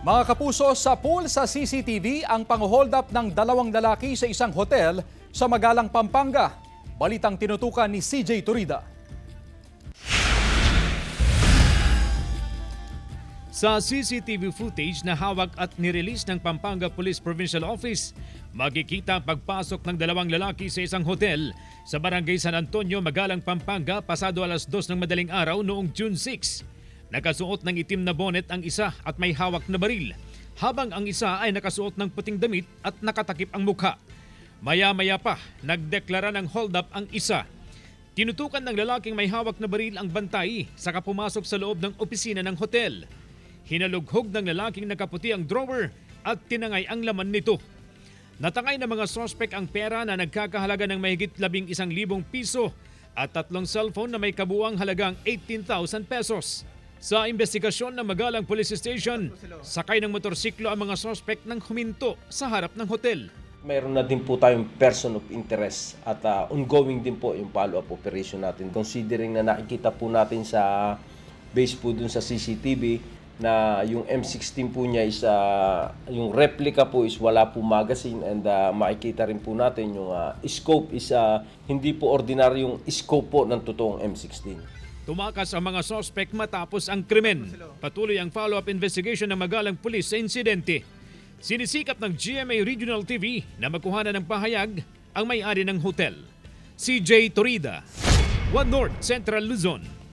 Mga kapuso, sa pool sa CCTV ang pang-hold up ng dalawang lalaki sa isang hotel sa Magalang, Pampanga. Balitang tinutukan ni CJ Turida. Sa CCTV footage na hawak at nirelease ng Pampanga Police Provincial Office, makikita ang pagpasok ng dalawang lalaki sa isang hotel sa Barangay San Antonio, Magalang, Pampanga pasado alas 2 ng madaling araw noong June 6. Nakasuot ng itim na bonnet ang isa at may hawak na baril, habang ang isa ay nakasuot ng puting damit at nakatakip ang mukha. Maya-maya pa, nagdeklara ng hold up ang isa. Tinutukan ng lalaking may hawak na baril ang bantay saka pumasok sa loob ng opisina ng hotel. Hinalughog ng lalaking nakaputi ang drawer at tinangay ang laman nito. Natangay ng mga sospek ang pera na nagkakahalaga ng mahigit 11,000 piso at 3 cellphone na may kabuuang halagang 18,000 pesos. Sa investigasyon ng Magalang Police Station, sakay ng motorsiklo ang mga sospek nang huminto sa harap ng hotel. Mayroon na din po tayong person of interest at ongoing din po yung follow-up operation natin. Considering na nakikita po natin sa base po dun sa CCTV na yung M16 po niya is yung replica po is wala po magazine, and makikita rin po natin yung scope is hindi po ordinaryong scope po ng totoong M16. Tumakas ang mga sospek matapos ang krimen. Patuloy ang follow-up investigation ng Magalang Police sa insidente. Sinisikap ng GMA Regional TV na makuhanan ng pahayag ang may-ari ng hotel. CJ Turida, One North Central Luzon.